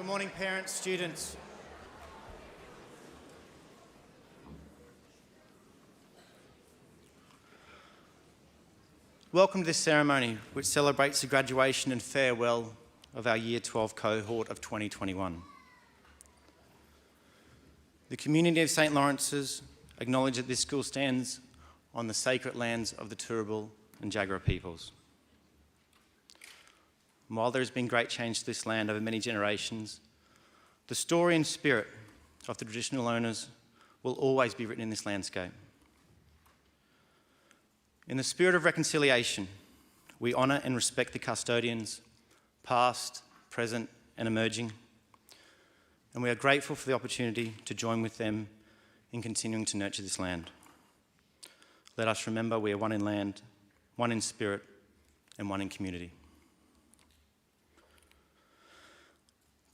Good morning, parents, students. Welcome to this ceremony, which celebrates the graduation and farewell of our Year 12 cohort of 2021. The community of St. Lawrence's acknowledge that this school stands on the sacred lands of the Turrbal and Jagera peoples. While there has been great change to this land over many generations, the story and spirit of the traditional owners will always be written in this landscape. In the spirit of reconciliation, we honour and respect the custodians, past, present and emerging, and we are grateful for the opportunity to join with them in continuing to nurture this land. Let us remember we are one in land, one in spirit, and one in community.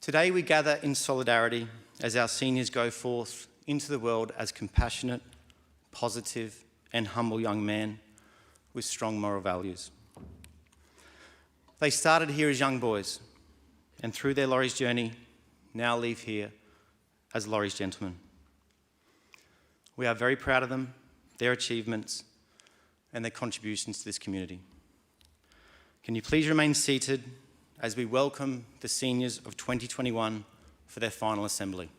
Today we gather in solidarity as our seniors go forth into the world as compassionate, positive, and humble young men with strong moral values. They started here as young boys, and through their Lauries Journey, now leave here as Lauries gentlemen. We are very proud of them, their achievements, and their contributions to this community. Can you please remain seated as we welcome the seniors of 2021 for their final assembly.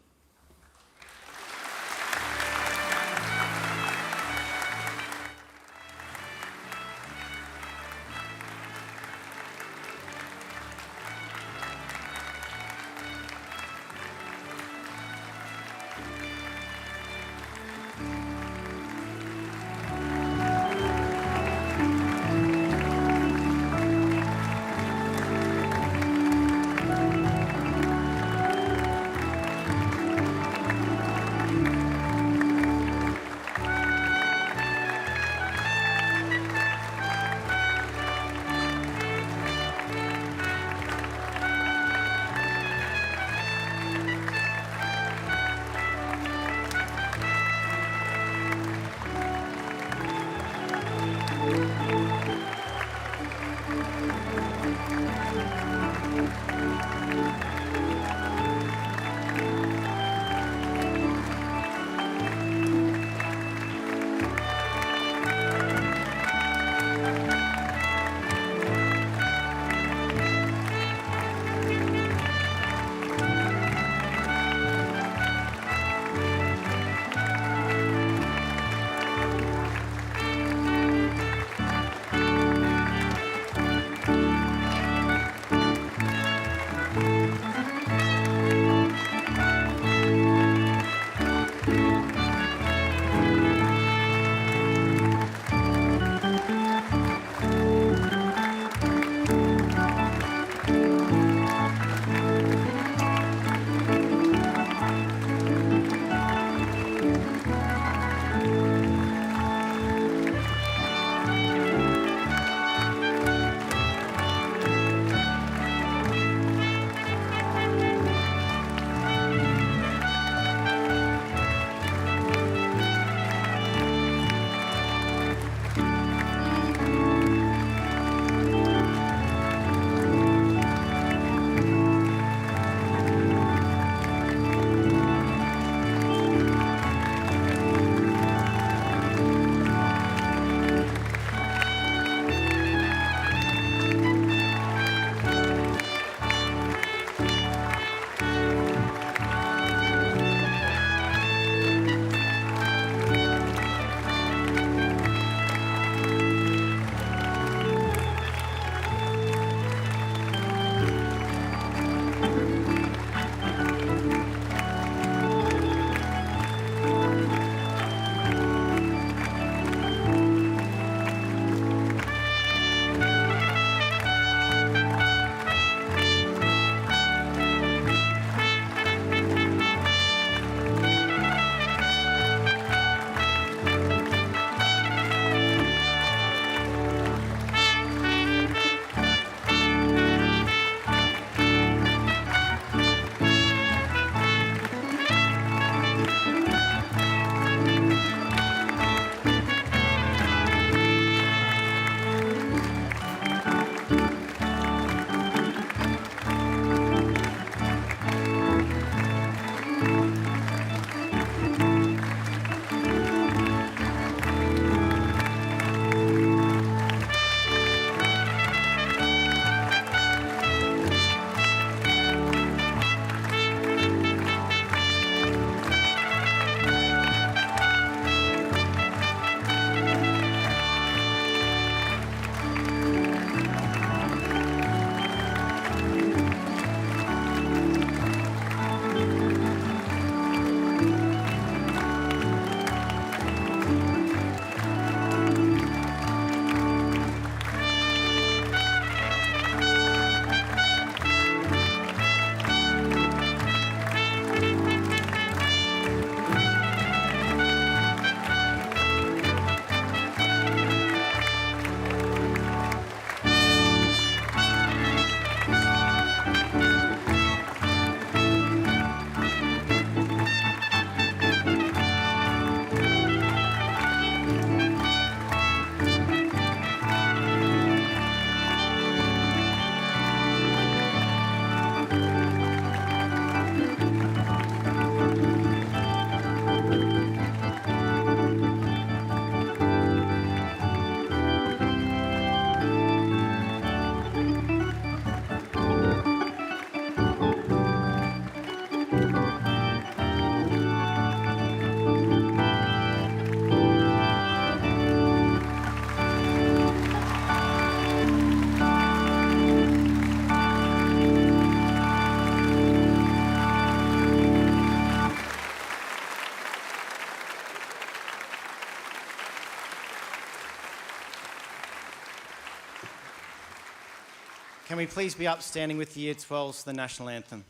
Can we please be upstanding with the Year 12s for the National Anthem?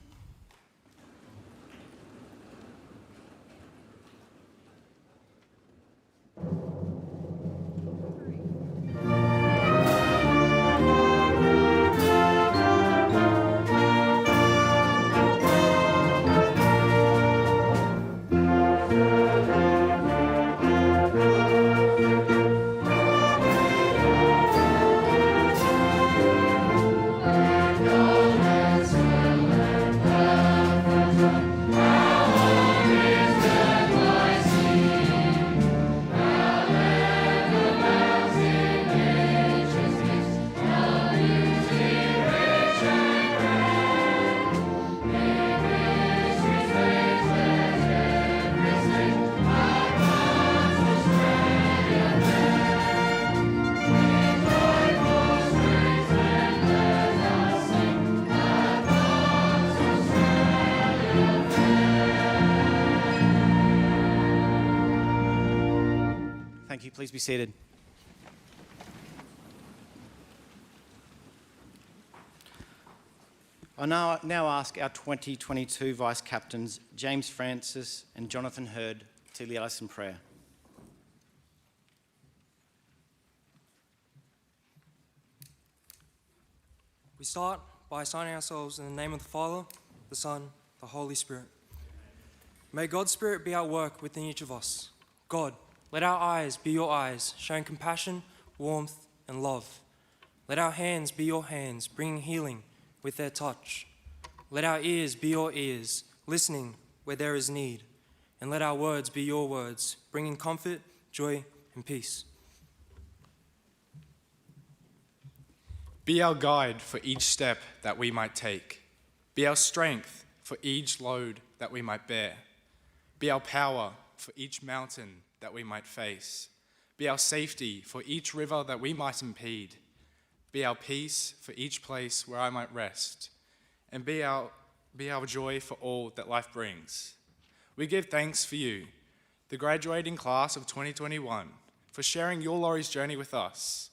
Thank you. Please be seated. I now ask our 2022 Vice Captains, James Francis and Jonathan Hurd, to lead us in prayer. We start by assigning ourselves in the name of the Father, the Son, the Holy Spirit. May God's Spirit be at work within each of us. God, let our eyes be your eyes, showing compassion, warmth, and love. Let our hands be your hands, bringing healing with their touch. Let our ears be your ears, listening where there is need. And let our words be your words, bringing comfort, joy, and peace. Be our guide for each step that we might take. Be our strength for each load that we might bear. Be our power for each mountain that we might face. Be our safety for each river that we might impede. Be our peace for each place where I might rest. And be our joy for all that life brings. We give thanks for you, the graduating class of 2021, for sharing your Lauries Journey with us.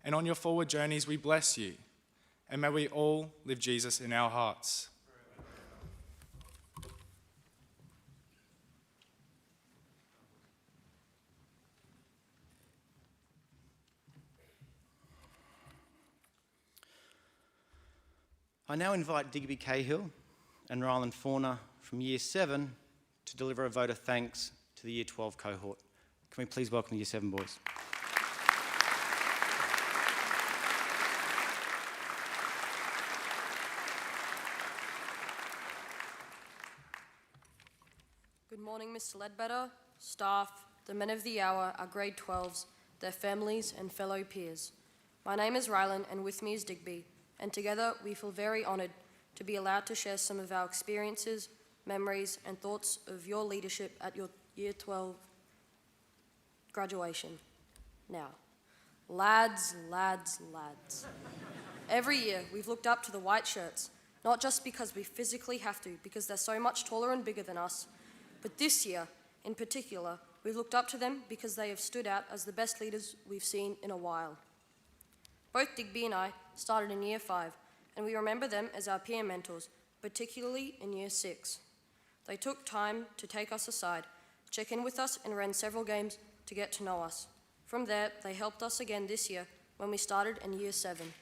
And on your forward journeys, we bless you. And may we all live Jesus in our hearts. I now invite Digby Cahill and Ryland Fauna from Year 7 to deliver a vote of thanks to the Year 12 cohort. Can we please welcome the Year 7 boys? Good morning, Mr. Ledbetter, staff, the men of the hour, our grade 12s, their families and fellow peers. My name is Ryland and with me is Digby, and together we feel very honoured to be allowed to share some of our experiences, memories and thoughts of your leadership at your Year 12 graduation. Now, lads. Every year we've looked up to the white shirts, not just because we physically have to, because they're so much taller and bigger than us, but this year, in particular, we've looked up to them because they have stood out as the best leaders we've seen in a while. Both Digby and I started in Year 5, and we remember them as our peer mentors, particularly in Year 6. They took time to take us aside, check in with us, and ran several games to get to know us. From there, they helped us again this year when we started in Year 7.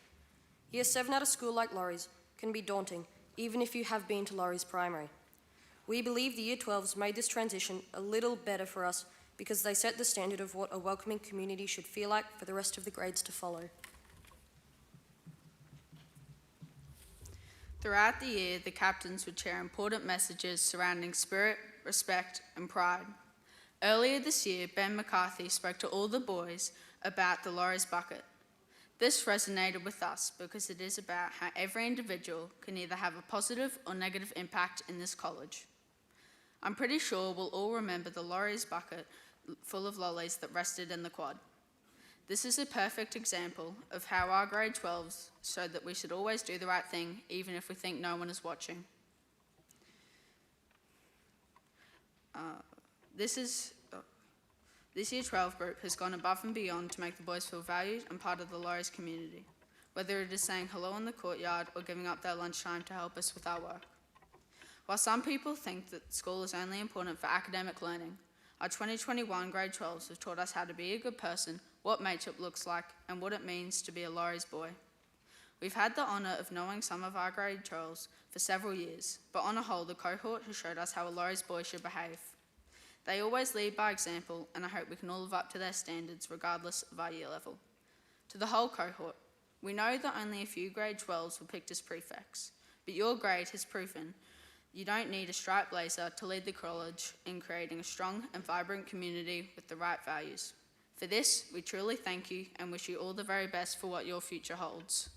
Year 7 at a school like Lauries can be daunting, even if you have been to Lauries Primary. We believe the Year 12s made this transition a little better for us because they set the standard of what a welcoming community should feel like for the rest of the grades to follow. Throughout the year, the captains would share important messages surrounding spirit, respect, and pride. Earlier this year, Ben McCarthy spoke to all the boys about the Lauries bucket. This resonated with us because it is about how every individual can either have a positive or negative impact in this college. I'm pretty sure we'll all remember the Lauries bucket full of lollies that rested in the quad. This is a perfect example of how our grade 12s showed that we should always do the right thing, even if we think no one is watching. This Year 12 group has gone above and beyond to make the boys feel valued and part of the Lauries community. whether it is saying hello in the courtyard or giving up their lunchtime to help us with our work. While some people think that school is only important for academic learning, our 2021 grade 12s have taught us how to be a good person, what mateship looks like, and what it means to be a Lauries boy. We've had the honour of knowing some of our grade 12s for several years, but on a whole, the cohort has showed us how a Lauries boy should behave. They always lead by example, and I hope we can all live up to their standards regardless of our year level. To the whole cohort, we know that only a few grade 12s were picked as prefects, but your grade has proven you don't need a striped blazer to lead the college in creating a strong and vibrant community with the right values. For this, we truly thank you and wish you all the very best for what your future holds.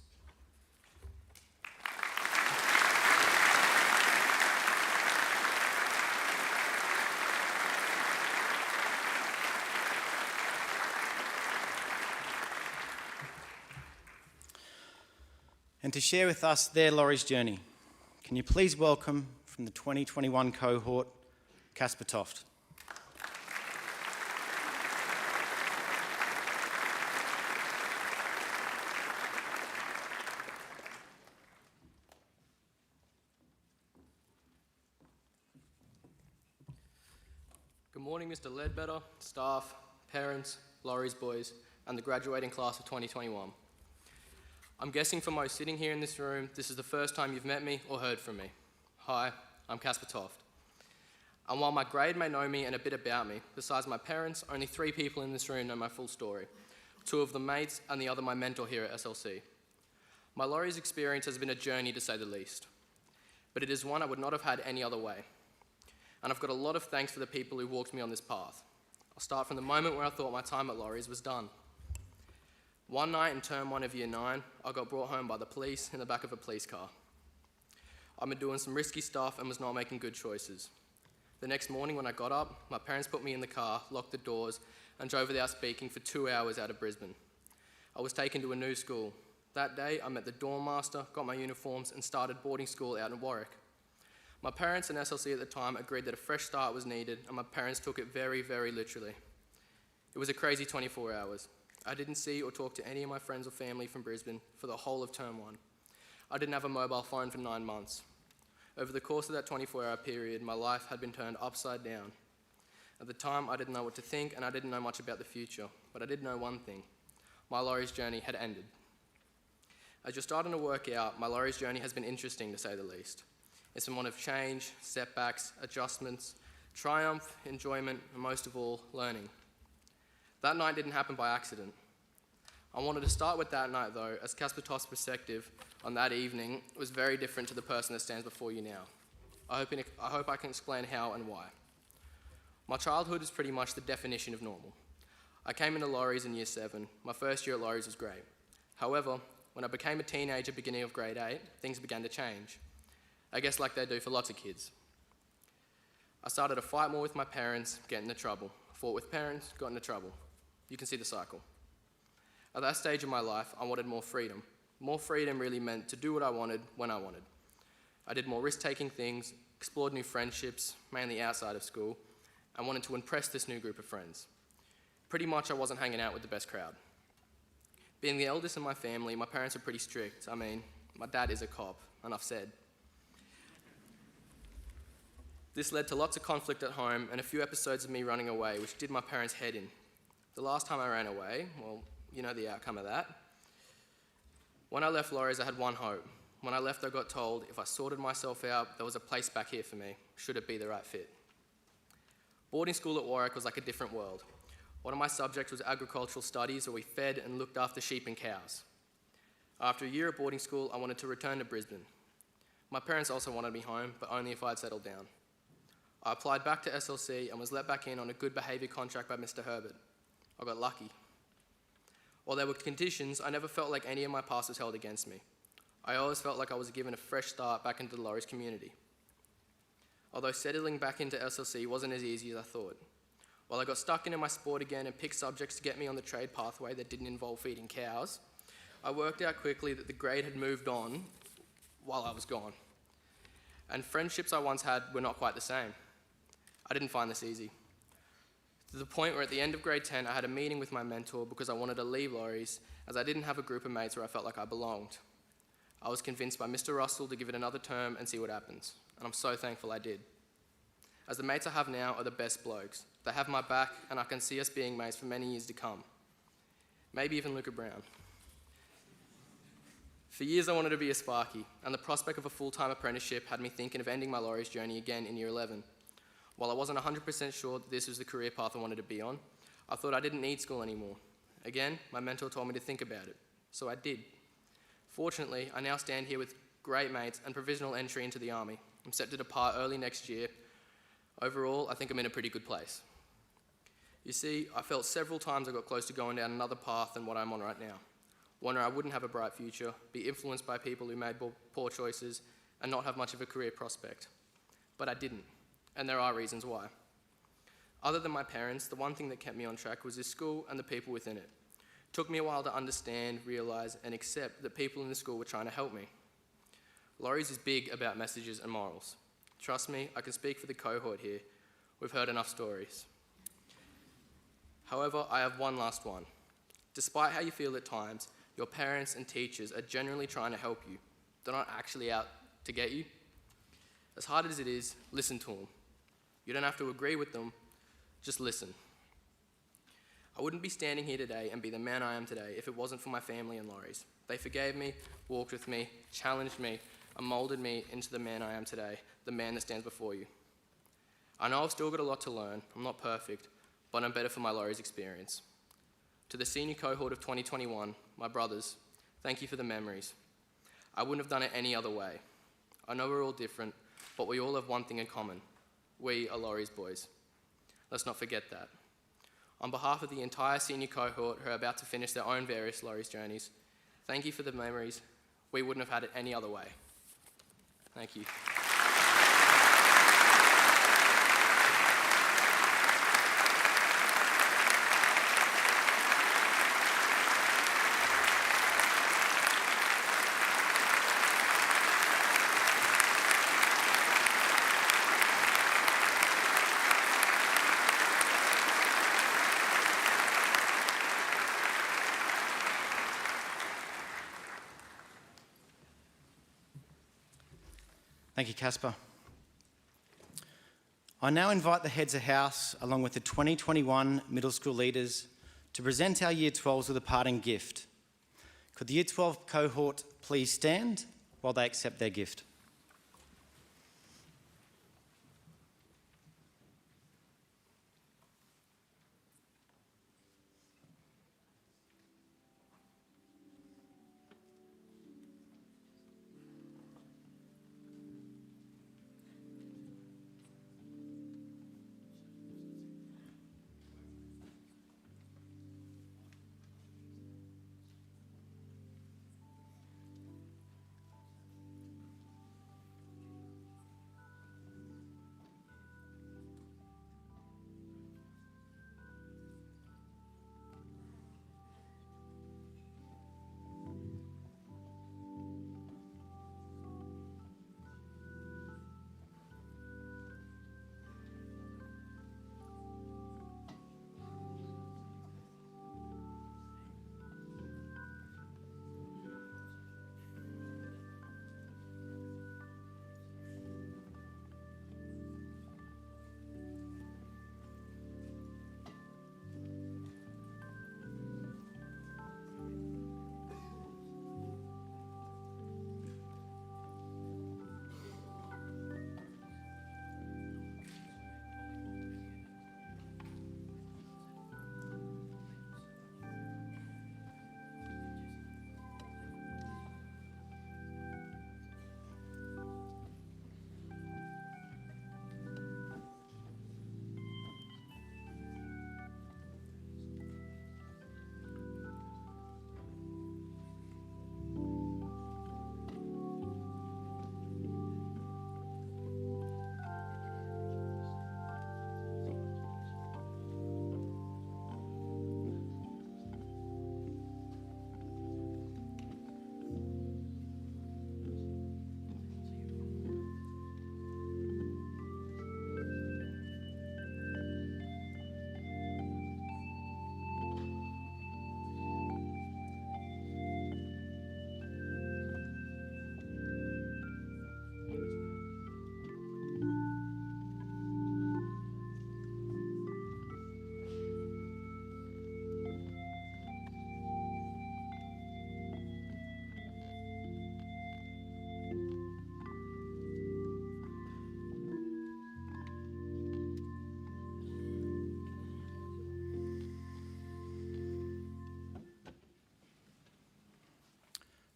And to share with us their Lauries Journey, can you please welcome from the 2021 cohort, Casper Toft. Good morning, Mr. Ledbetter, staff, parents, Lauries boys, and the graduating class of 2021. I'm guessing for most sitting here in this room, this is the first time you've met me or heard from me. Hi, I'm Casper Toft. And while my grade may know me and a bit about me, besides my parents, only 3 people in this room know my full story. 2 of them mates and the other my mentor here at SLC. My Lauries experience has been a journey to say the least, but it is one I would not have had any other way. And I've got a lot of thanks for the people who walked me on this path. I'll start from the moment where I thought my time at Lauries was done. One night in term 1 of year 9, I got brought home by the police in the back of a police car. I'd been doing some risky stuff and was not making good choices. The next morning when I got up, my parents put me in the car, locked the doors, and drove without speaking for 2 hours out of Brisbane. I was taken to a new school. That day, I met the dorm master, got my uniforms, and started boarding school out in Warwick. My parents and SLC at the time agreed that a fresh start was needed, and my parents took it very, very literally. It was a crazy 24 hours. I didn't see or talk to any of my friends or family from Brisbane for the whole of term 1. I didn't have a mobile phone for 9 months. Over the course of that 24-hour period, my life had been turned upside down. At the time, I didn't know what to think, and I didn't know much about the future, but I did know one thing. My Lauries journey had ended. As you're starting to work out, my Lauries journey has been interesting, to say the least. It's been one of change, setbacks, adjustments, triumph, enjoyment, and most of all, learning. That night didn't happen by accident. I wanted to start with that night though, as Casper Toft's perspective on that evening was very different to the person that stands before you now. I hope I can explain how and why. My childhood is pretty much the definition of normal. I came into Lauries in year 7. My first year at Lauries was great. However, when I became a teenager beginning of grade 8, things began to change. I guess like they do for lots of kids. I started to fight more with my parents, get into trouble. Fought with parents, got into trouble. You can see the cycle. At that stage of my life, I wanted more freedom. More freedom really meant to do what I wanted, when I wanted. I did more risk-taking things, explored new friendships, mainly outside of school, and wanted to impress this new group of friends. Pretty much I wasn't hanging out with the best crowd. Being the eldest in my family, my parents are pretty strict. I mean, my dad is a cop, enough said. This led to lots of conflict at home and a few episodes of me running away, which did my parents' head in. The last time I ran away, well, you know the outcome of that. When I left Lauries, I had one hope. When I left, I got told if I sorted myself out, there was a place back here for me, should it be the right fit. Boarding school at Warwick was like a different world. One of my subjects was agricultural studies, where we fed and looked after sheep and cows. After a year at boarding school, I wanted to return to Brisbane. My parents also wanted me home, but only if I'd settled down. I applied back to SLC and was let back in on a good behaviour contract by Mr. Herbert. I got lucky. While there were conditions, I never felt like any of my past was held against me. I always felt like I was given a fresh start back into the Lauries community. Although settling back into SLC wasn't as easy as I thought. While I got stuck into my sport again and picked subjects to get me on the trade pathway that didn't involve feeding cows, I worked out quickly that the grade had moved on while I was gone. And friendships I once had were not quite the same. I didn't find this easy. To the point where at the end of grade 10, I had a meeting with my mentor because I wanted to leave Lauries, as I didn't have a group of mates where I felt like I belonged. I was convinced by Mr. Russell to give it another term and see what happens, and I'm so thankful I did. As the mates I have now are the best blokes. They have my back, and I can see us being mates for many years to come. Maybe even Luca Brown. For years I wanted to be a Sparky, and the prospect of a full-time apprenticeship had me thinking of ending my Lauries journey again in year 11. While I wasn't 100% sure that this was the career path I wanted to be on, I thought I didn't need school anymore. Again, my mentor told me to think about it, so I did. Fortunately, I now stand here with great mates and provisional entry into the Army. I'm set to depart early next year. Overall, I think I'm in a pretty good place. You see, I felt several times I got close to going down another path than what I'm on right now. One where I wouldn't have a bright future, be influenced by people who made poor choices, and not have much of a career prospect. But I didn't. And there are reasons why. Other than my parents, the one thing that kept me on track was this school and the people within it. It took me a while to understand, realise, and accept that people in the school were trying to help me. Lauries is big about messages and morals. Trust me, I can speak for the cohort here. We've heard enough stories. However, I have one last one. Despite how you feel at times, your parents and teachers are generally trying to help you. They're not actually out to get you. As hard as it is, listen to them. You don't have to agree with them, just listen. I wouldn't be standing here today and be the man I am today if it wasn't for my family and Lauries. They forgave me, walked with me, challenged me, and moulded me into the man I am today, the man that stands before you. I know I've still got a lot to learn. I'm not perfect, but I'm better for my Lauries experience. To the senior cohort of 2021, my brothers, thank you for the memories. I wouldn't have done it any other way. I know we're all different, but we all have one thing in common. We are Lauries boys. Let's not forget that. On behalf of the entire senior cohort who are about to finish their own various Lauries journeys, thank you for the memories. We wouldn't have had it any other way. Thank you. Thank you, Casper. I now invite the heads of house, along with the 2021 middle school leaders, to present our Year 12s with a parting gift. Could the Year 12 cohort please stand while they accept their gift?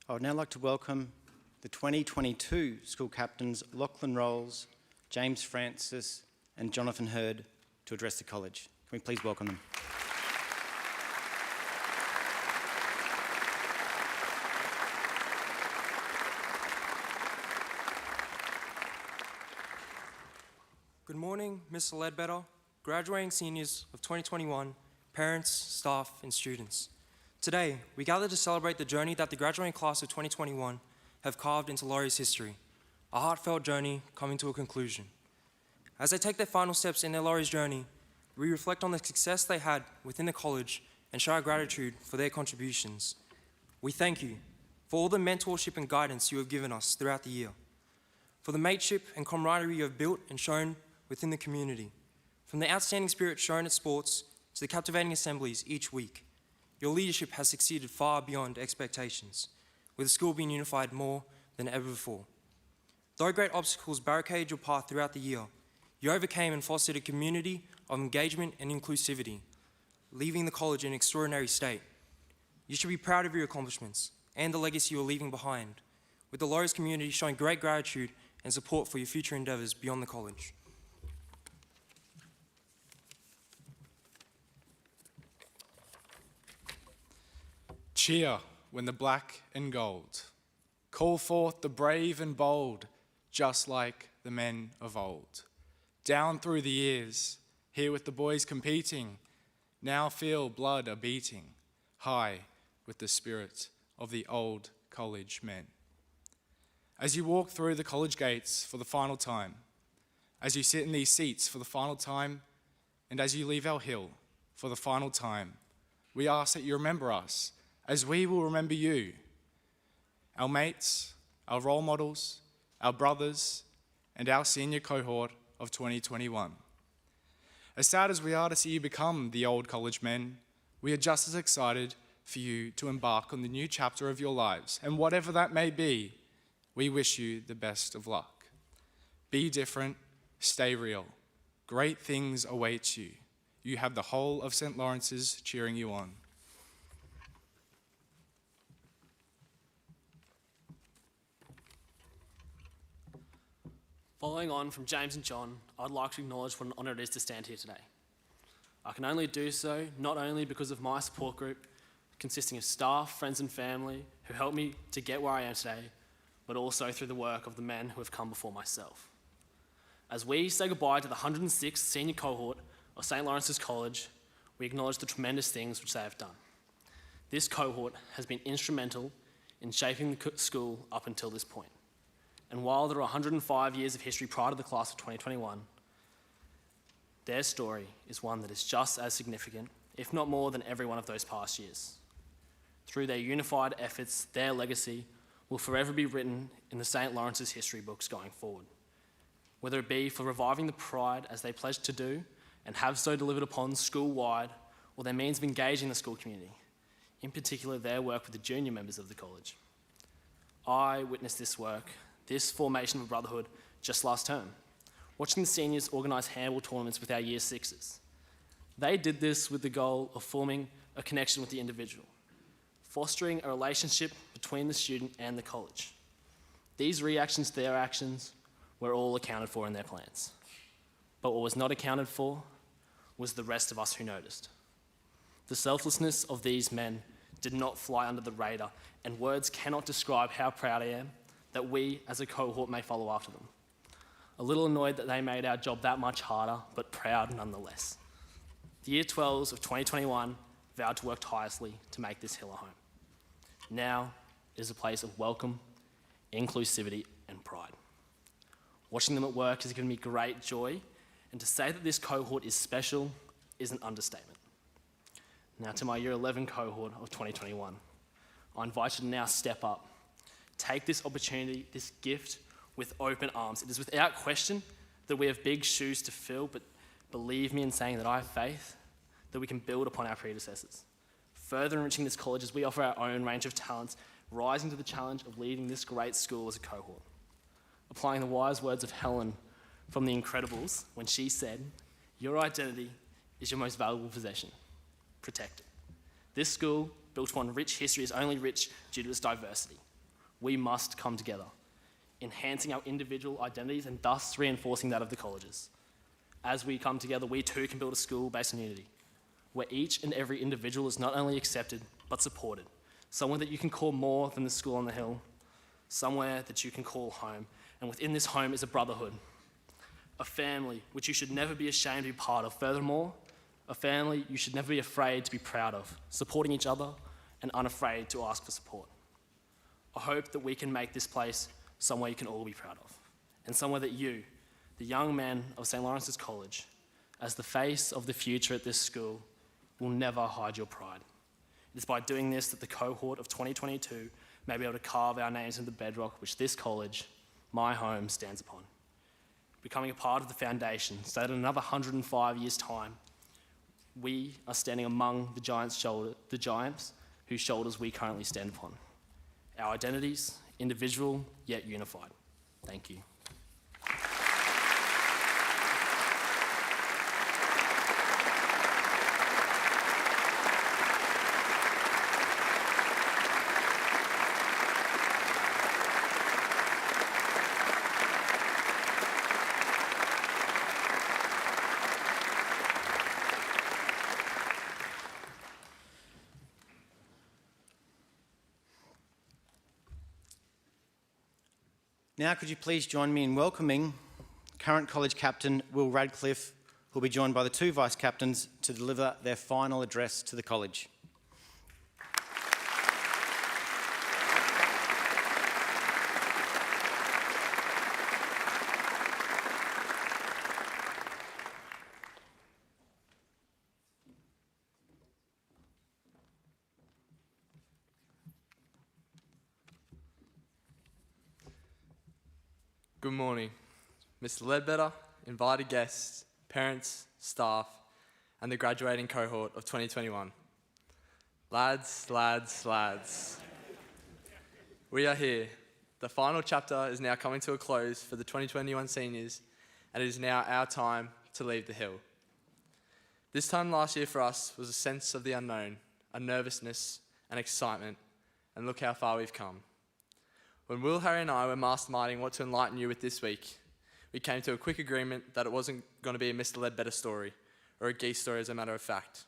I would now like to welcome the 2022 school captains Lachlan Rolls, James Francis and Jonathan Hurd to address the college. Can we please welcome them? Good morning, Mr. Ledbetter, graduating seniors of 2021, parents, staff, and students. Today, we gather to celebrate the journey that the graduating class of 2021 have carved into Lauries history, a heartfelt journey coming to a conclusion. As they take their final steps in their Lauries journey, we reflect on the success they had within the college and show our gratitude for their contributions. We thank you for all the mentorship and guidance you have given us throughout the year, for the mateship and camaraderie you have built and shown within the community, from the outstanding spirit shown at sports to the captivating assemblies each week. Your leadership has succeeded far beyond expectations, with the school being unified more than ever before. Though great obstacles barricaded your path throughout the year, you overcame and fostered a community of engagement and inclusivity, leaving the college in an extraordinary state. You should be proud of your accomplishments and the legacy you are leaving behind, with the Lauries community showing great gratitude and support for your future endeavours beyond the college. Cheer when the black and gold call forth the brave and bold, just like the men of old. Down through the years, here with the boys competing, now feel blood a beating, high with the spirit of the old college men. As you walk through the college gates for the final time, as you sit in these seats for the final time, and as you leave our hill for the final time, we ask that you remember us as we will remember you, our mates, our role models, our brothers, and our senior cohort of 2021. As sad as we are to see you become the old college men, we are just as excited for you to embark on the new chapter of your lives, and whatever that may be, we wish you the best of luck. Be different, stay real. Great things await you. You have the whole of St. Lawrence's cheering you on. Following on from James and John, I'd like to acknowledge what an honour it is to stand here today. I can only do so not only because of my support group, consisting of staff, friends and family who helped me to get where I am today, but also through the work of the men who have come before myself. As we say goodbye to the 106th senior cohort of St. Lawrence's College, we acknowledge the tremendous things which they have done. This cohort has been instrumental in shaping the school up until this point. And while there are 105 years of history prior to the class of 2021, their story is one that is just as significant, if not more, than every one of those past years. Through their unified efforts, their legacy will forever be written in the St. Lawrence's history books going forward. Whether it be for reviving the pride as they pledged to do and have so delivered upon school-wide, or their means of engaging the school community, in particular their work with the junior members of the college. I witnessed this work, this formation of a brotherhood, just last term, watching the seniors organise handball tournaments with our year sixes. They did this with the goal of forming a connection with the individual, fostering a relationship between the student and the college. These reactions to their actions were all accounted for in their plans. But what was not accounted for was the rest of us who noticed. The selflessness of these men did not fly under the radar, and words cannot describe how proud I am that we as a cohort may follow after them. A little annoyed that they made our job that much harder, but proud nonetheless. The Year 12s of 2021 vowed to work tirelessly to make this hill a home. Now it is a place of welcome, inclusivity, and pride. Watching them at work has given me great joy, and to say that this cohort is special is an understatement. Now to my Year 11 cohort of 2021, I invite you to now step up. Take this opportunity, this gift, with open arms. It is without question that we have big shoes to fill, but believe me in saying that I have faith that we can build upon our predecessors, further enriching this college as we offer our own range of talents, rising to the challenge of leading this great school as a cohort. Applying the wise words of Helen from The Incredibles when she said, "Your identity is your most valuable possession. Protect it." This school, built upon rich history, is only rich due to its diversity. we must come together, enhancing our individual identities and thus reinforcing that of the colleges. As we come together, we too can build a school based on unity, where each and every individual is not only accepted, but supported. Somewhere that you can call more than the school on the hill, somewhere that you can call home. And within this home is a brotherhood, a family which you should never be ashamed to be part of. Furthermore, a family you should never be afraid to be proud of, supporting each other and unafraid to ask for support. I hope that we can make this place somewhere you can all be proud of, and somewhere that you, the young men of St. Lawrence's College, as the face of the future at this school, will never hide your pride. It is by doing this that the cohort of 2022 may be able to carve our names in the bedrock which this college, my home, stands upon. Becoming a part of the foundation, so that in another 105 years' time, we are standing among the giants whose shoulders we currently stand upon. Our identities, individual yet unified. Thank you. Now could you please join me in welcoming current college captain Will Radcliffe, who will be joined by the two vice captains to deliver their final address to the college. Good morning, Mr. Ledbetter, invited guests, parents, staff, and the graduating cohort of 2021. Lads, lads, lads. We are here. The final chapter is now coming to a close for the 2021 seniors, and it is now our time to leave the hill. This time last year for us was a sense of the unknown, a nervousness, and excitement, and look how far we've come. When Will, Harry and I were masterminding what to enlighten you with this week, we came to a quick agreement that it wasn't going to be a Mr. Ledbetter story, or a geese story as a matter of fact.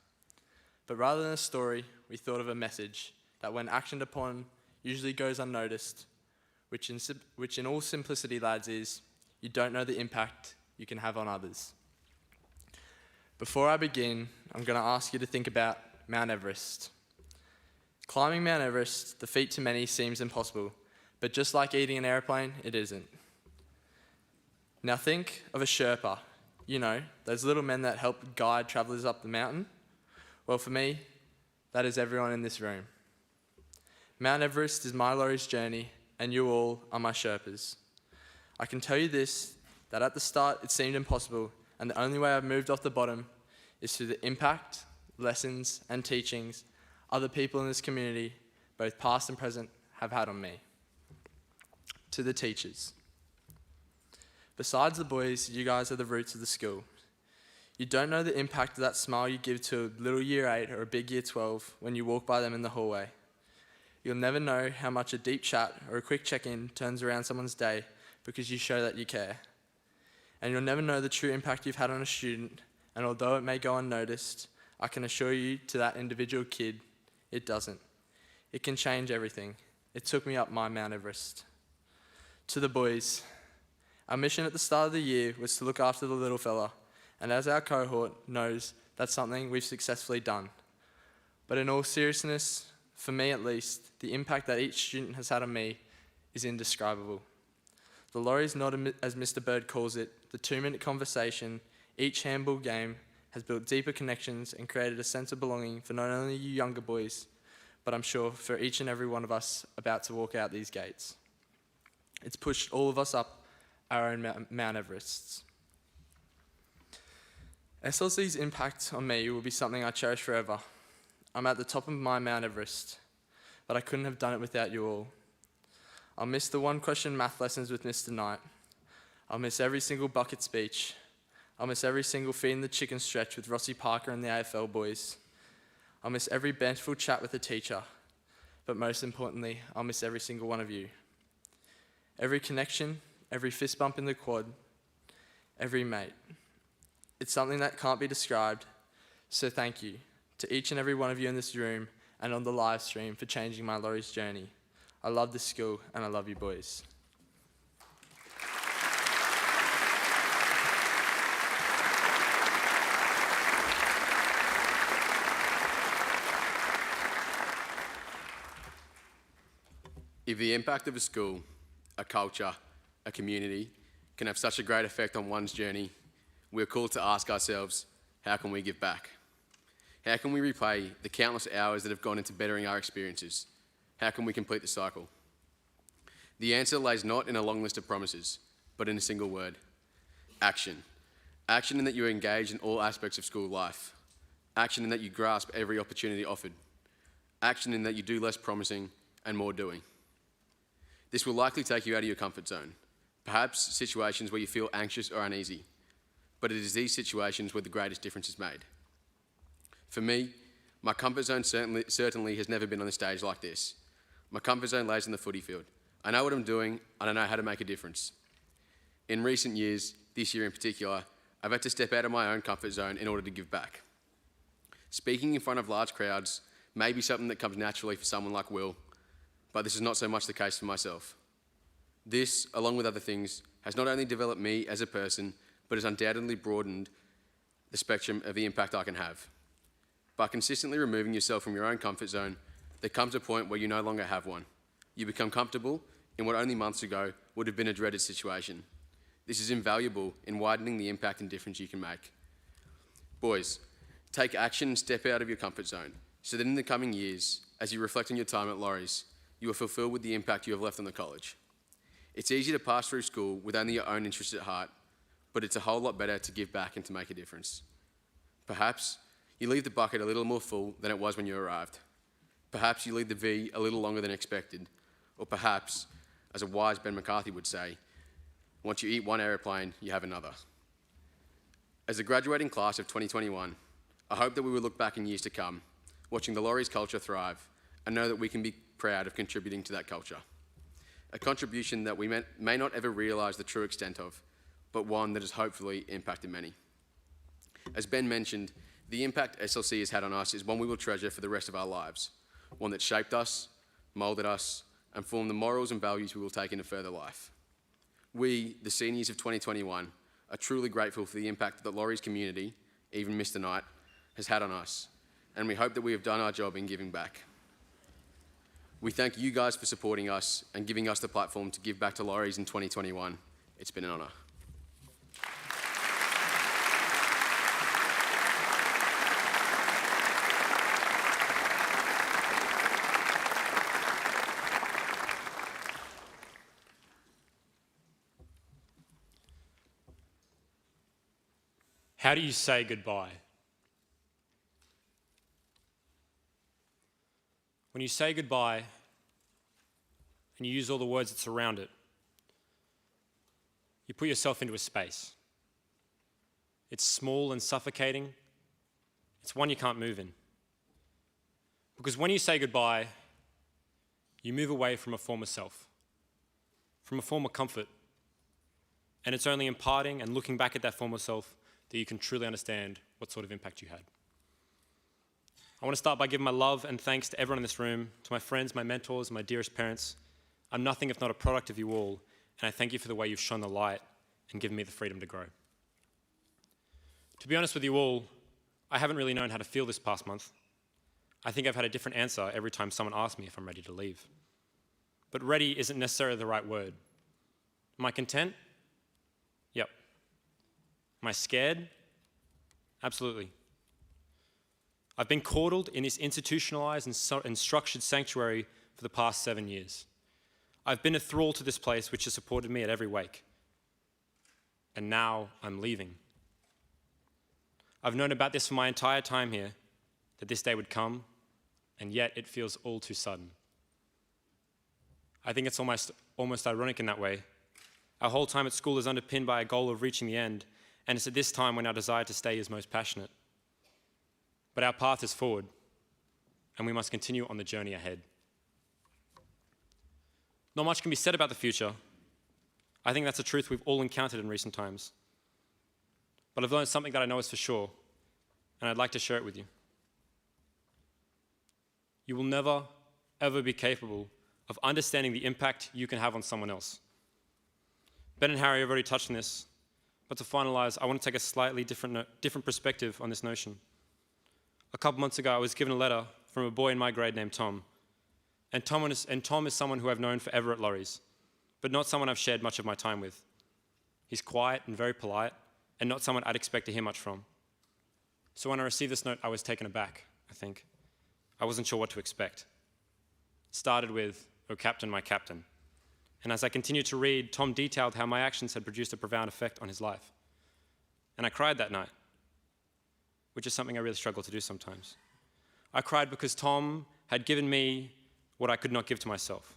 But rather than a story, we thought of a message that when actioned upon usually goes unnoticed, which in all simplicity, lads, is you don't know the impact you can have on others. Before I begin, I'm going to ask you to think about Mount Everest. Climbing Mount Everest, the feat to many seems impossible, but just like eating an airplane, it isn't. Now think of a Sherpa, you know, those little men that help guide travellers up the mountain. Well, for me, that is everyone in this room. Mount Everest is my Lauries Journey, and you all are my Sherpas. I can tell you this, that at the start it seemed impossible, and the only way I've moved off the bottom is through the impact, lessons, and teachings other people in this community, both past and present, have had on me. To the teachers. Besides the boys, you guys are the roots of the school. You don't know the impact of that smile you give to a little year 8 or a big year 12 when you walk by them in the hallway. You'll never know how much a deep chat or a quick check-in turns around someone's day because you show that you care. And you'll never know the true impact you've had on a student, and although it may go unnoticed, I can assure you to that individual kid, it doesn't. It can change everything. It took me up my Mount Everest. To the boys, our mission at the start of the year was to look after the little fella, and as our cohort knows, that's something we've successfully done. But in all seriousness, for me at least, the impact that each student has had on me is indescribable. The Lauries, not as Mr. Bird calls it, the 2-minute conversation, each handball game has built deeper connections and created a sense of belonging for not only you younger boys, but I'm sure for each and every one of us about to walk out these gates. It's pushed all of us up our own Mount Everests. SLC's impact on me will be something I cherish forever. I'm at the top of my Mount Everest, but I couldn't have done it without you all. I'll miss the one-question math lessons with Mr. Knight. I'll miss every single bucket speech. I'll miss every single feeding the chicken stretch with Rossi Parker and the AFL boys. I'll miss every benchful chat with the teacher. But most importantly, I'll miss every single one of you, every connection, every fist bump in the quad, every mate. It's something that can't be described, so thank you to each and every one of you in this room and on the live stream for changing my Lauries journey. I love this school and I love you boys. If the impact of a school, a culture, a community can have such a great effect on one's journey, we're called to ask ourselves, how can we give back? How can we repay the countless hours that have gone into bettering our experiences? How can we complete the cycle? The answer lays not in a long list of promises, but in a single word: action. Action in that you engage in all aspects of school life. Action in that you grasp every opportunity offered. Action in that you do less promising and more doing. This will likely take you out of your comfort zone, perhaps situations where you feel anxious or uneasy, but it is these situations where the greatest difference is made. For me, my comfort zone certainly has never been on a stage like this. My comfort zone lays in the footy field. I know what I'm doing and I know how to make a difference. In recent years, this year in particular, I've had to step out of my own comfort zone in order to give back. Speaking in front of large crowds may be something that comes naturally for someone like Will, but this is not so much the case for myself. This, along with other things, has not only developed me as a person, but has undoubtedly broadened the spectrum of the impact I can have. By consistently removing yourself from your own comfort zone, there comes a point where you no longer have one. You become comfortable in what only months ago would have been a dreaded situation. This is invaluable in widening the impact and difference you can make. Boys, take action and step out of your comfort zone, so that in the coming years, as you reflect on your time at Lauries, you are fulfilled with the impact you have left on the college. It's easy to pass through school with only your own interests at heart, but it's a whole lot better to give back and to make a difference. Perhaps you leave the bucket a little more full than it was when you arrived. Perhaps you leave the V a little longer than expected. Or perhaps, as a wise Ben McCarthy would say, once you eat one aeroplane, you have another. As a graduating class of 2021, I hope that we will look back in years to come, watching the Lauries culture thrive, and know that we can be proud of contributing to that culture. A contribution that we may not ever realise the true extent of, but one that has hopefully impacted many. As Ben mentioned, the impact SLC has had on us is one we will treasure for the rest of our lives, one that shaped us, moulded us, and formed the morals and values we will take into further life. We, the seniors of 2021, are truly grateful for the impact that the Lauries community, even Mr. Knight, has had on us, and we hope that we have done our job in giving back. We thank you guys for supporting us and giving us the platform to give back to Lauries in 2021. It's been an honour. How do you say goodbye? When you say goodbye and you use all the words that surround it, you put yourself into a space. It's small and suffocating. It's one you can't move in. Because when you say goodbye, you move away from a former self, from a former comfort. And it's only in parting and looking back at that former self that you can truly understand what sort of impact you had. I want to start by giving my love and thanks to everyone in this room, to my friends, my mentors, my dearest parents. I'm nothing if not a product of you all, and I thank you for the way you've shone the light and given me the freedom to grow. To be honest with you all, I haven't really known how to feel this past month. I think I've had a different answer every time someone asks me if I'm ready to leave. But ready isn't necessarily the right word. Am I content? Yep. Am I scared? Absolutely. I've been coddled in this institutionalized and structured sanctuary for the past 7 years. I've been a thrall to this place which has supported me at every wake. And now I'm leaving. I've known about this for my entire time here, that this day would come, and yet it feels all too sudden. I think it's almost ironic in that way. Our whole time at school is underpinned by a goal of reaching the end, and it's at this time when our desire to stay is most passionate. But our path is forward, and we must continue on the journey ahead. Not much can be said about the future, I think that's a truth we've all encountered in recent times. But I've learned something that I know is for sure, and I'd like to share it with you. You will never, ever be capable of understanding the impact you can have on someone else. Ben and Harry have already touched on this, but to finalize, I want to take a slightly different perspective on this notion. A couple months ago, I was given a letter from a boy in my grade named Tom. And Tom is someone who I've known forever at Lauries, but not someone I've shared much of my time with. He's quiet and very polite, and not someone I'd expect to hear much from. So when I received this note, I was taken aback, I think. I wasn't sure what to expect. It started with, "Oh, Captain, my Captain." And as I continued to read, Tom detailed how my actions had produced a profound effect on his life. And I cried that night, which is something I really struggle to do sometimes. I cried because Tom had given me what I could not give to myself.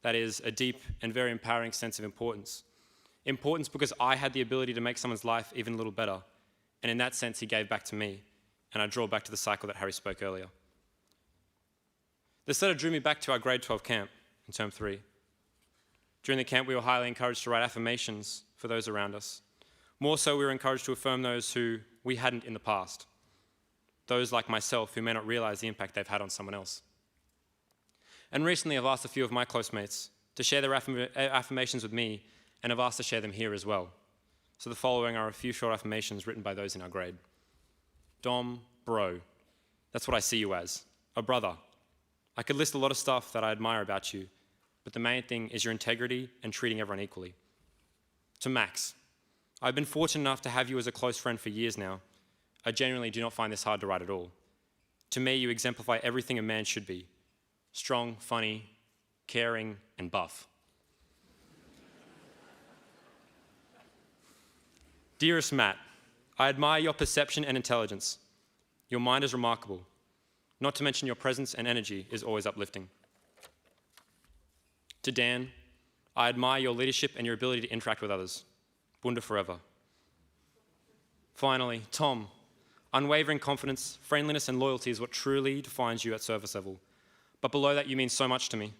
That is, a deep and very empowering sense of importance. Importance because I had the ability to make someone's life even a little better. And in that sense, he gave back to me. And I draw back to the cycle that Harry spoke earlier. This letter drew me back to our grade 12 camp in term 3. During the camp, we were highly encouraged to write affirmations for those around us. More so, we were encouraged to affirm those who we hadn't in the past. Those like myself who may not realize the impact they've had on someone else. And recently, I've asked a few of my close mates to share their affirmations with me, and I've asked to share them here as well. So the following are a few short affirmations written by those in our grade. Dom, bro, that's what I see you as, a brother. I could list a lot of stuff that I admire about you, but the main thing is your integrity and treating everyone equally. To Max, I've been fortunate enough to have you as a close friend for years now. I genuinely do not find this hard to write at all. To me, you exemplify everything a man should be. Strong, funny, caring, and buff. Dearest Matt, I admire your perception and intelligence. Your mind is remarkable. Not to mention your presence and energy is always uplifting. To Dan, I admire your leadership and your ability to interact with others. Bunda forever. Finally, Tom, unwavering confidence, friendliness, and loyalty is what truly defines you at surface level. But below that, you mean so much to me.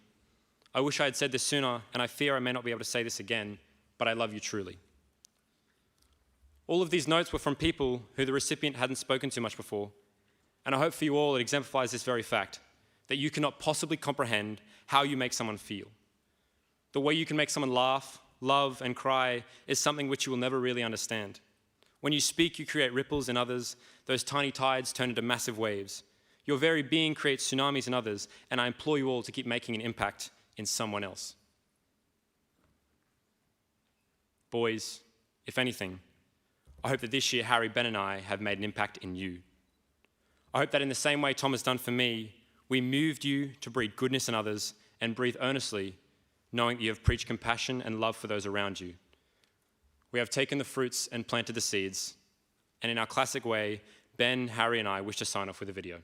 I wish I had said this sooner, and I fear I may not be able to say this again, but I love you truly. All of these notes were from people who the recipient hadn't spoken to much before, and I hope for you all it exemplifies this very fact, that you cannot possibly comprehend how you make someone feel. The way you can make someone laugh, love, and cry is something which you will never really understand. When you speak, you create ripples in others. Those tiny tides turn into massive waves. Your very being creates tsunamis in others, and I implore you all to keep making an impact in someone else. Boys, if anything, I hope that this year Harry, Ben, and I have made an impact in you. I hope that in the same way Tom has done for me, we moved you to breed goodness in others and breathe earnestly, knowing that you have preached compassion and love for those around you. We have taken the fruits and planted the seeds, and in our classic way, Ben, Harry, and I wish to sign off with a video.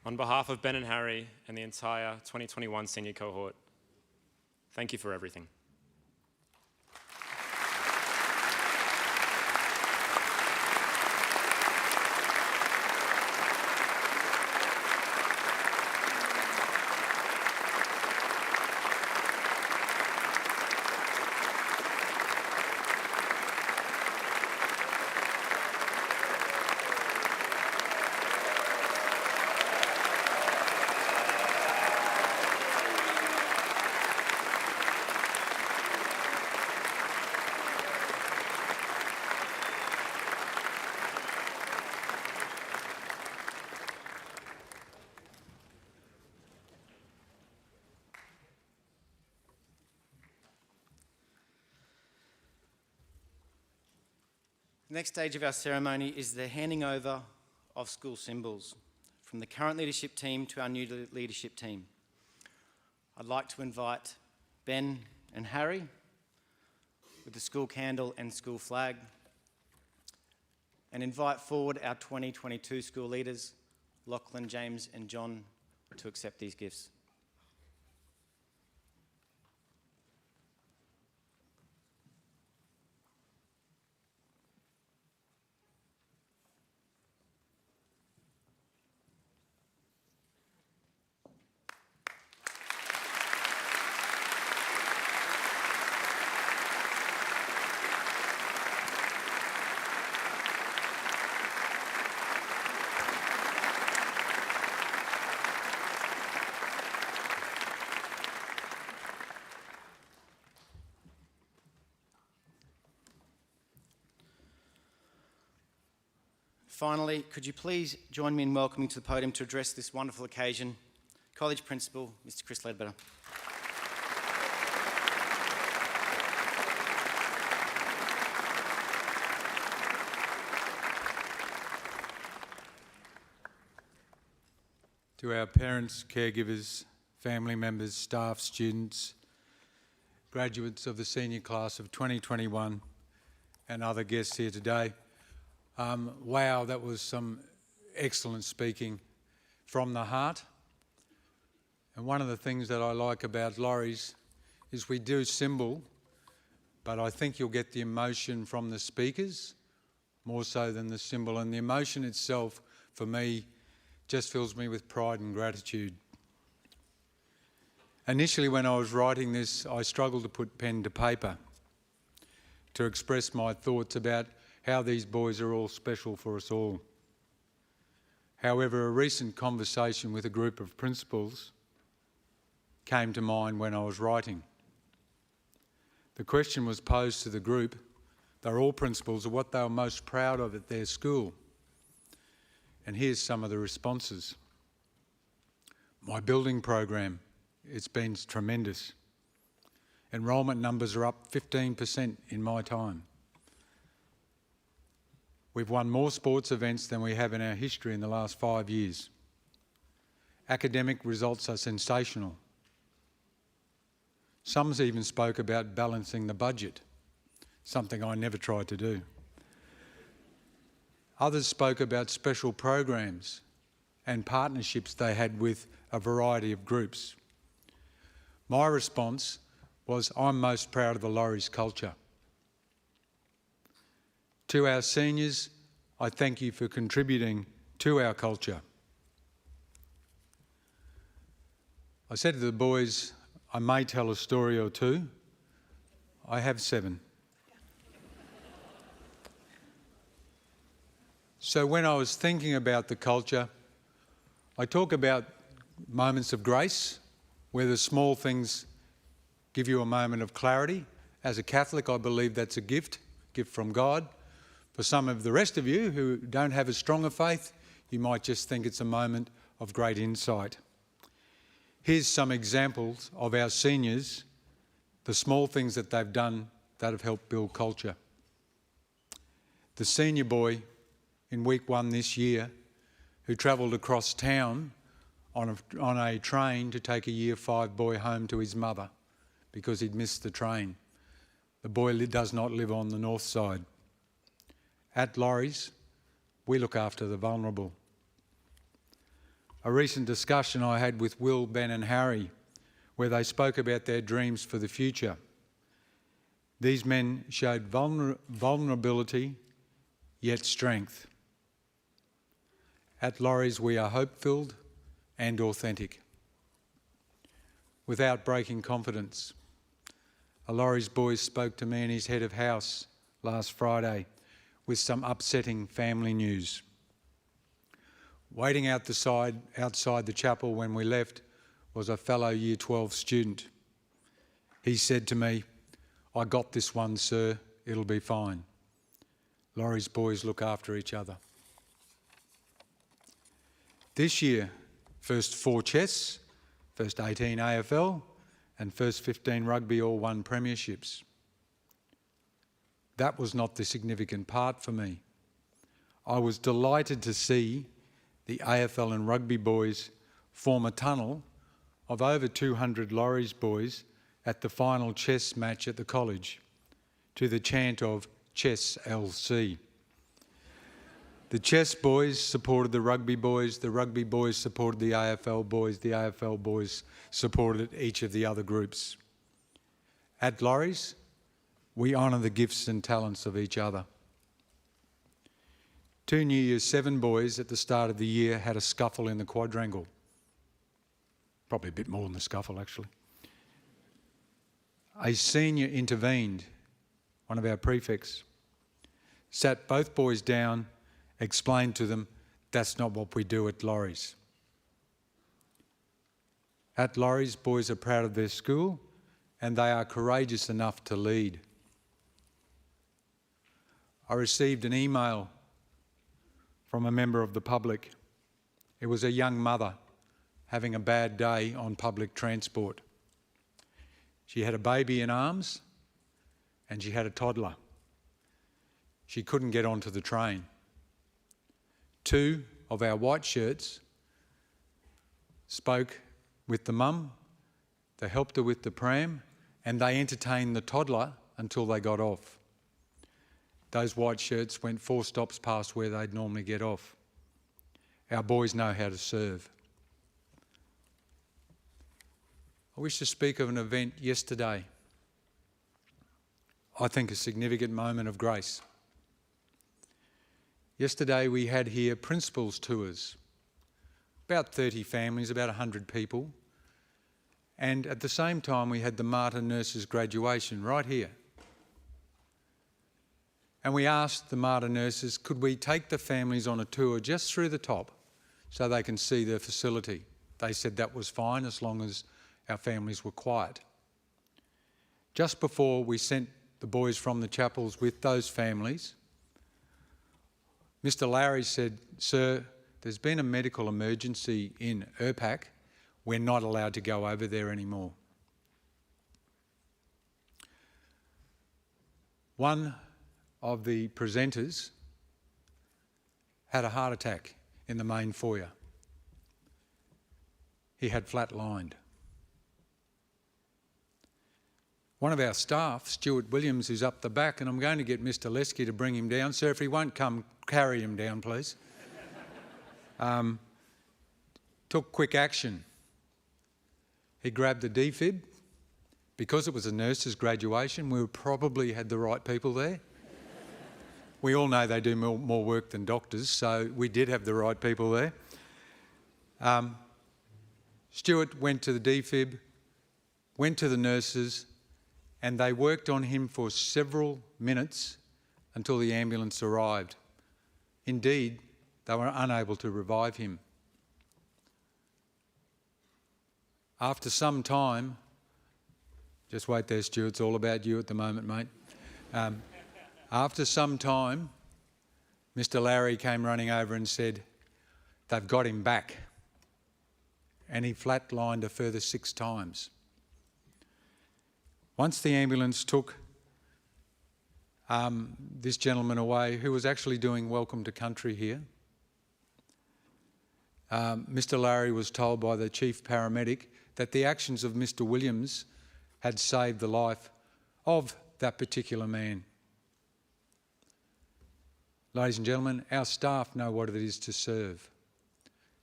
On behalf of Ben and Harry and the entire 2021 senior cohort, thank you for everything. The next stage of our ceremony is the handing over of school symbols from the current leadership team to our new leadership team. I'd like to invite Ben and Harry with the school candle and school flag, and invite forward our 2022 school leaders, Lachlan, James and John, to accept these gifts. Finally, could you please join me in welcoming to the podium to address this wonderful occasion, College Principal, Mr. Chris Ledbetter. To our parents, caregivers, family members, staff, students, graduates of the senior class of 2021 and other guests here today. Wow, that was some excellent speaking from the heart. And one of the things that I like about Lauries is we do symbol, but I think you'll get the emotion from the speakers more so than the symbol. And the emotion itself, for me, just fills me with pride and gratitude. Initially, when I was writing this, I struggled to put pen to paper to express my thoughts about how these boys are all special for us all. However, a recent conversation with a group of principals came to mind when I was writing. The question was posed to the group, they're all principals, of what they were most proud of at their school. And here's some of the responses. My building program, it's been tremendous. Enrolment numbers are up 15% in my time. We've won more sports events than we have in our history in the last 5 years. Academic results are sensational. Some even spoke about balancing the budget, something I never tried to do. Others spoke about special programs and partnerships they had with a variety of groups. My response was, I'm most proud of the Lauries culture. To our seniors, I thank you for contributing to our culture. I said to the boys, I may tell a story or two. I have 7. So when I was thinking about the culture, I talk about moments of grace, where the small things give you a moment of clarity. As a Catholic, I believe that's a gift from God. For some of the rest of you who don't have a stronger faith, you might just think it's a moment of great insight. Here's some examples of our seniors, the small things that they've done that have helped build culture. The senior boy in week 1 this year who travelled across town on a train to take a year 5 boy home to his mother because he'd missed the train. The boy does not live on the north side. At Lauries, we look after the vulnerable. A recent discussion I had with Will, Ben and Harry, where they spoke about their dreams for the future. These men showed vulnerability, yet strength. At Lauries, we are hope-filled and authentic. Without breaking confidence. A Lauries boy spoke to me and his head of house last Friday with some upsetting family news. Waiting outside the chapel when we left was a fellow Year 12 student. He said to me, I got this one, sir, it'll be fine. Lauries boys look after each other. This year, first 4 chess, first 18 AFL and first 15 rugby all won premierships. That was not the significant part for me. I was delighted to see the AFL and rugby boys form a tunnel of over 200 Lauries boys at the final chess match at the college to the chant of Chess LC. The chess boys supported the rugby boys supported the AFL boys supported each of the other groups. At Lauries, we honour the gifts and talents of each other. 2 New Year's 7 boys at the start of the year had a scuffle in the quadrangle. Probably a bit more than the scuffle, actually. A senior intervened, one of our prefects, sat both boys down, explained to them, that's not what we do at Lauries. At Lauries, boys are proud of their school and they are courageous enough to lead. I received an email from a member of the public. It was a young mother having a bad day on public transport. She had a baby in arms and she had a toddler. She couldn't get onto the train. 2 of our white shirts spoke with the mum, they helped her with the pram, and they entertained the toddler until they got off. Those white shirts went 4 stops past where they'd normally get off. Our boys know how to serve. I wish to speak of an event yesterday. I think a significant moment of grace. Yesterday we had here principals' tours, about 30 families, about 100 people, and at the same time we had the Martyr Nurses graduation right here. And we asked the Martyr Nurses, could we take the families on a tour just through the top so they can see the facility. They said that was fine as long as our families were quiet. Just before we sent the boys from the chapels with those families, Mr. Lauries said, "Sir, there's been a medical emergency in Urpac. We're not allowed to go over there anymore." One of the presenters had a heart attack in the main foyer. He had flatlined. One of our staff, Stuart Williams, who's up the back, and I'm going to get Mr. Lesky to bring him down. Sir, if he won't come, carry him down, please. Took quick action. He grabbed the defib. Because it was a nurse's graduation, we probably had the right people there. We all know they do more work than doctors, so we did have the right people there. Stuart went to the defib, went to the nurses, and they worked on him for several minutes until the ambulance arrived. Indeed, they were unable to revive him. After some time, just wait there, Stuart, it's all about you at the moment, mate. After some time, Mr. Lowry came running over and said, "They've got him back." And he flatlined a further 6 times. Once the ambulance took this gentleman away, who was actually doing welcome to country here, Mr. Lowry was told by the chief paramedic that the actions of Mr. Williams had saved the life of that particular man. Ladies and gentlemen, our staff know what it is to serve.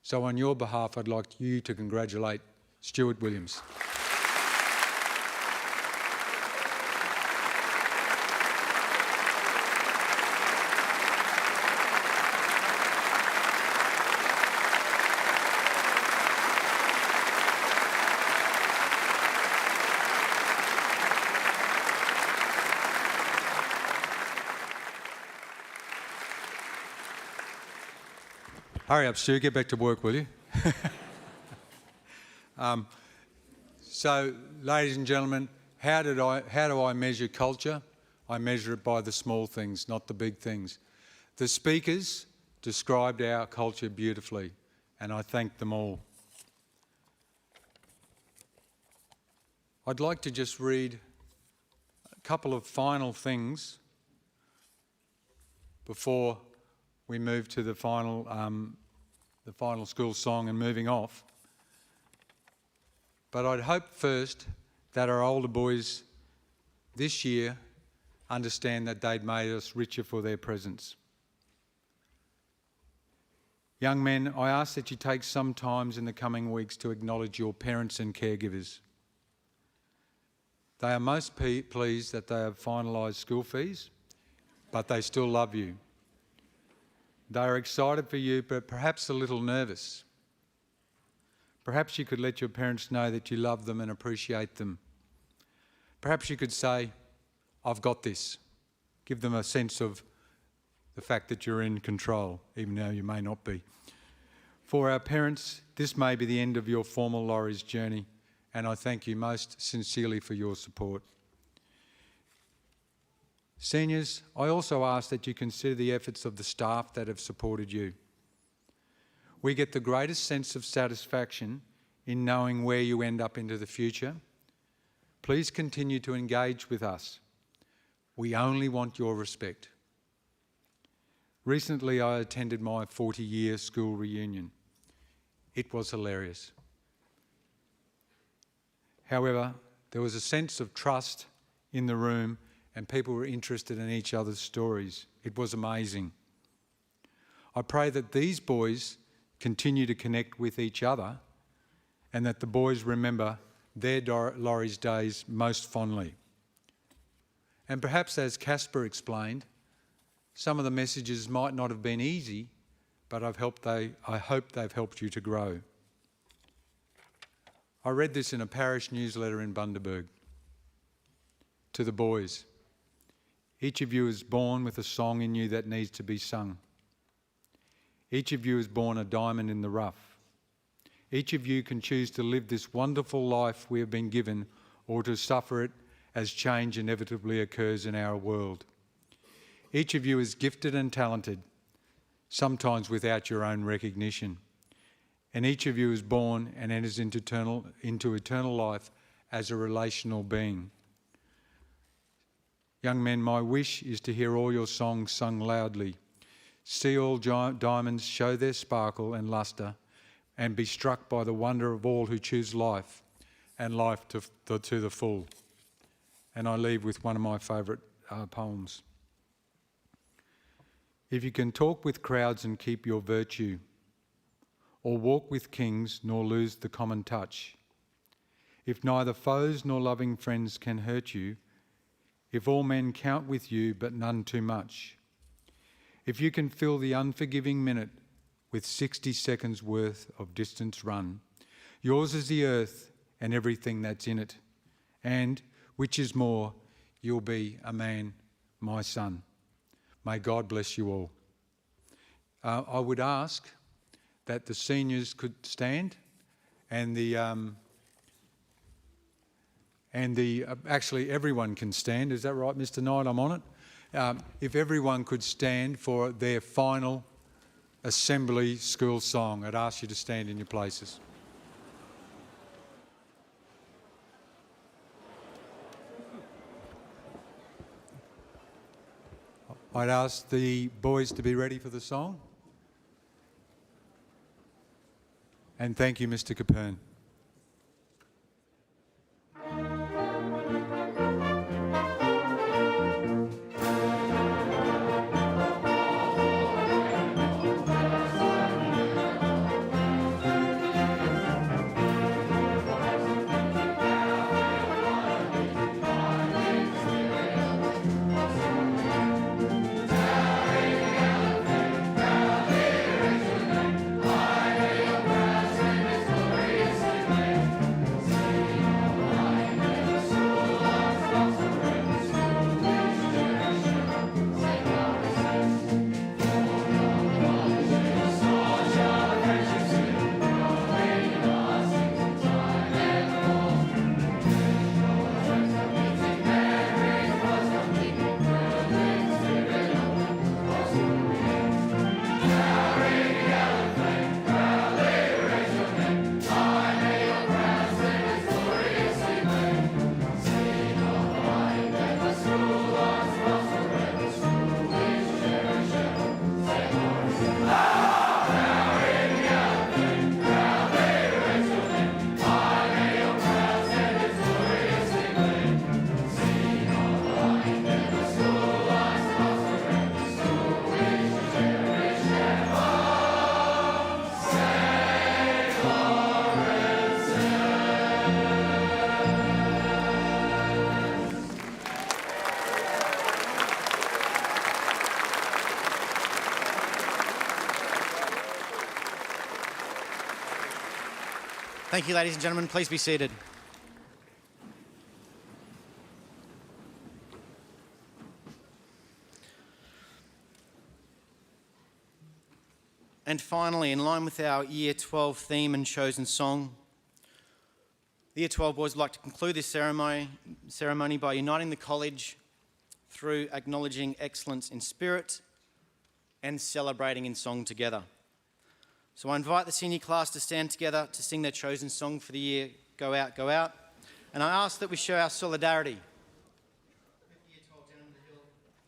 So on your behalf, I'd like you to congratulate Stuart Williams. Hurry up, Stu, get back to work, will you? So, ladies and gentlemen, how do I measure culture? I measure it by the small things, not the big things. The speakers described our culture beautifully, and I thank them all. I'd like to just read a couple of final things before we move to the final school song and moving off. But I'd hope first that our older boys this year understand that they'd made us richer for their presence. Young men, I ask that you take some time in the coming weeks to acknowledge your parents and caregivers. They are most pleased that they have finalised school fees, but they still love you. They are excited for you, but perhaps a little nervous. Perhaps you could let your parents know that you love them and appreciate them. Perhaps you could say, "I've got this." Give them a sense of the fact that you're in control, even though you may not be. For our parents, this may be the end of your formal Lauries journey, and I thank you most sincerely for your support. Seniors, I also ask that you consider the efforts of the staff that have supported you. We get the greatest sense of satisfaction in knowing where you end up into the future. Please continue to engage with us. We only want your respect. Recently, I attended my 40-year school reunion. It was hilarious. However, there was a sense of trust in the room and people were interested in each other's stories. It was amazing. I pray that these boys continue to connect with each other and that the boys remember their Lauries days most fondly. And perhaps, as Casper explained, some of the messages might not have been easy, but I hope they've helped you to grow. I read this in a parish newsletter in Bundaberg. To the boys, each of you is born with a song in you that needs to be sung. Each of you is born a diamond in the rough. Each of you can choose to live this wonderful life we have been given, or to suffer it as change inevitably occurs in our world. Each of you is gifted and talented, sometimes without your own recognition. And each of you is born and enters into eternal life as a relational being. Young men, my wish is to hear all your songs sung loudly, see all diamonds show their sparkle and lustre, and be struck by the wonder of all who choose life, and life to the full. And I leave with one of my favourite poems. If you can talk with crowds and keep your virtue, or walk with kings nor lose the common touch, if neither foes nor loving friends can hurt you, if all men count with you but none too much, if you can fill the unforgiving minute with 60 seconds worth of distance run, yours is the earth and everything that's in it, and, which is more, you'll be a man, my son. May God bless you all. I would ask that the seniors could stand, and actually everyone can stand. Is that right, Mr. Knight? I'm on it. If everyone could stand for their final assembly school song, I'd ask you to stand in your places. I'd ask the boys to be ready for the song. And thank you, Mr. Capern. Thank you, ladies and gentlemen. Please be seated. And finally, in line with our Year 12 theme and chosen song, the Year 12 boys would like to conclude this ceremony by uniting the college through acknowledging excellence in spirit and celebrating in song together. So I invite the senior class to stand together to sing their chosen song for the year, Go Out, Go Out. And I ask that we show our solidarity with the Year 12 down on the hill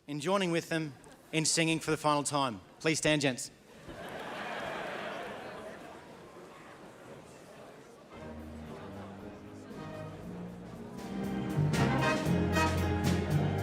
in joining with them in singing for the final time. Please stand, gents. Tell the good news.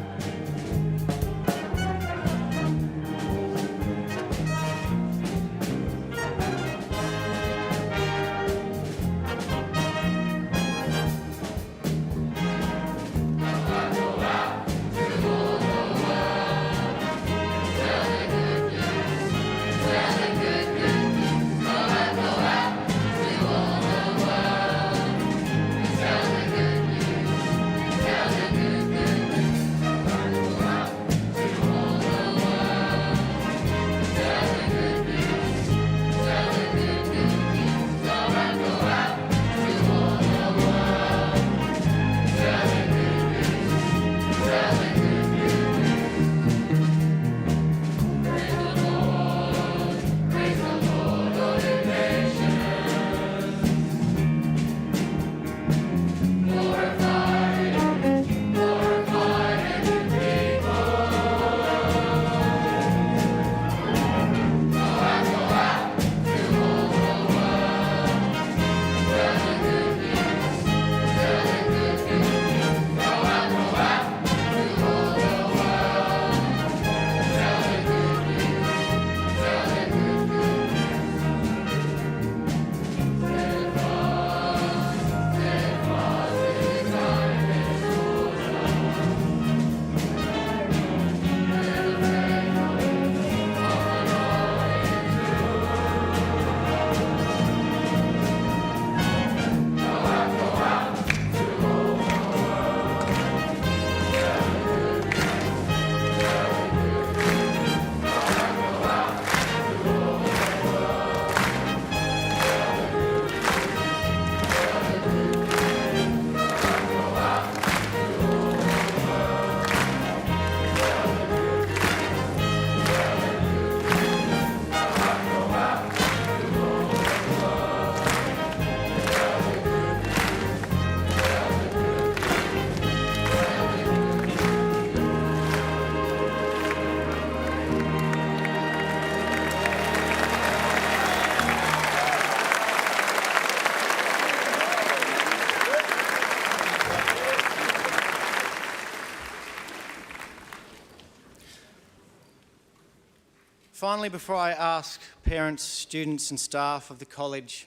Finally, before I ask parents, students and staff of the college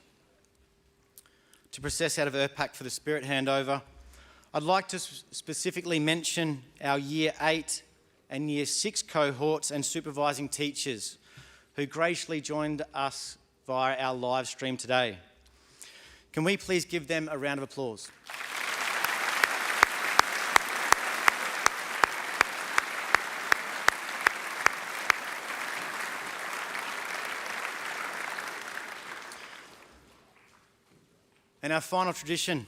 to process out of ERPAC for the Spirit handover, I'd like to specifically mention our Year 8 and Year 6 cohorts and supervising teachers who graciously joined us via our live stream today. Can we please give them a round of applause? And our final tradition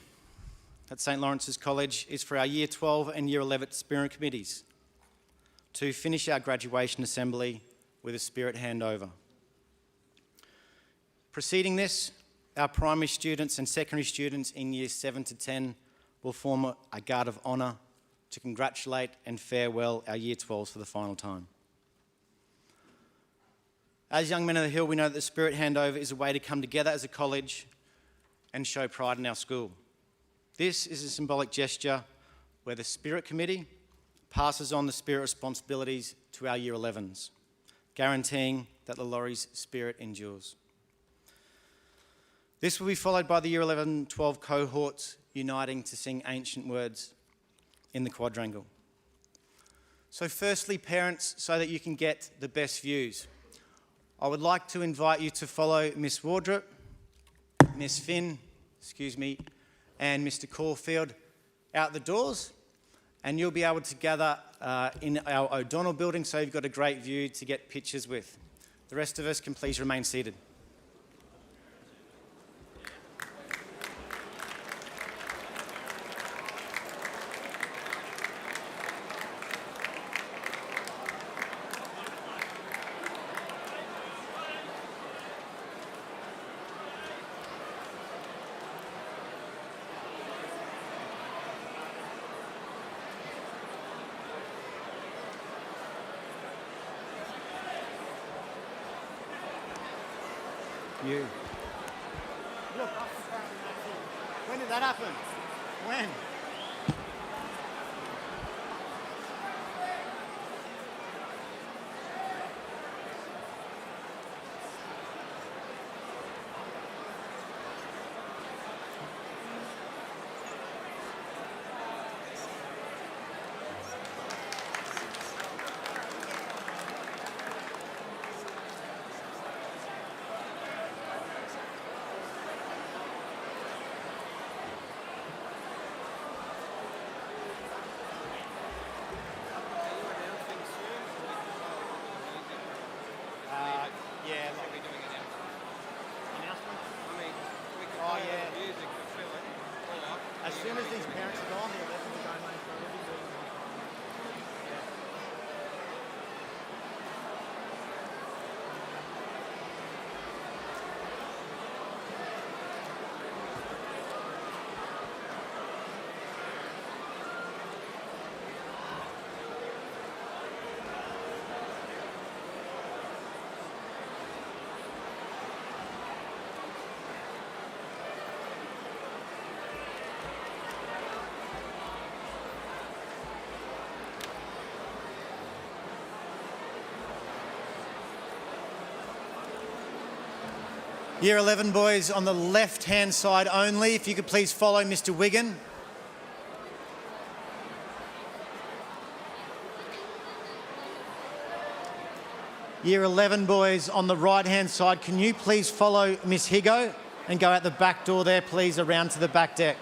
at St Lawrence's College is for our Year 12 and Year 11 Spirit Committees to finish our graduation assembly with a Spirit handover. Preceding this, our primary students and secondary students in Years 7 to 10 will form a guard of honour to congratulate and farewell our Year 12s for the final time. As young men of the Hill, we know that the Spirit handover is a way to come together as a college and show pride in our school. This is a symbolic gesture where the Spirit Committee passes on the Spirit responsibilities to our Year 11s, guaranteeing that the Lauries spirit endures. This will be followed by the Year 11-12 cohorts uniting to sing ancient words in the quadrangle. So firstly, parents, so that you can get the best views, I would like to invite you to follow Miss Wardrop, Miss Finn, and Mr. Caulfield out the doors, and you'll be able to gather in our O'Donnell building so you've got a great view to get pictures with. The rest of us can please remain seated. You. Look, when did that happen? When? As soon as these parents are gone, they'll definitely go and make sure everything's Year 11 boys on the left-hand side only. If you could please follow Mr. Wigan. Year 11 boys on the right-hand side, can you please follow Miss Higo and go out the back door there, please, around to the back deck.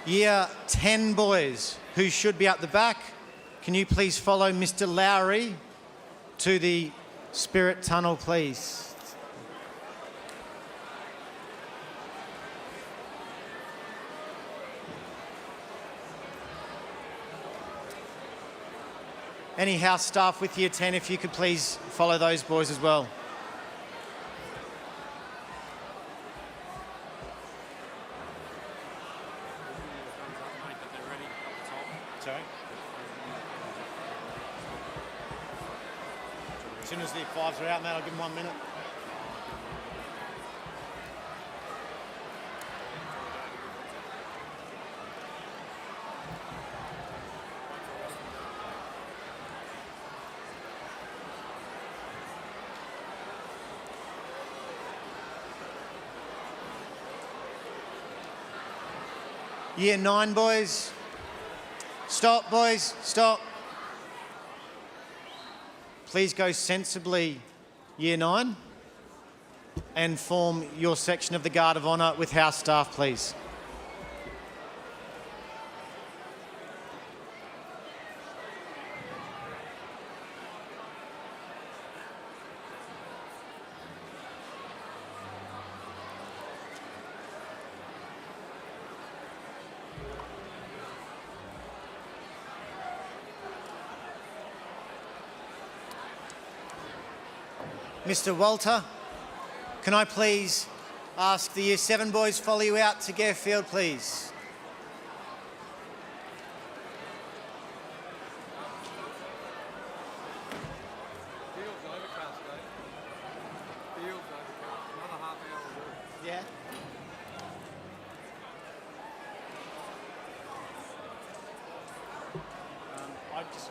Year 10 boys who should be at the back, can you please follow Mr. Lowry to the Spirit Tunnel, please? Any house staff with Year 10, if you could please follow those boys as well. Sorry? As soon as the fives are out, mate, I'll give them 1 minute. Year 9 boys. Stop, boys, stop. Please go sensibly, Year 9, and form your section of the Guard of Honour with house staff, please. Mr. Walter, can I please ask the Year 7 boys follow you out to Gare Field, please? Yeah. I just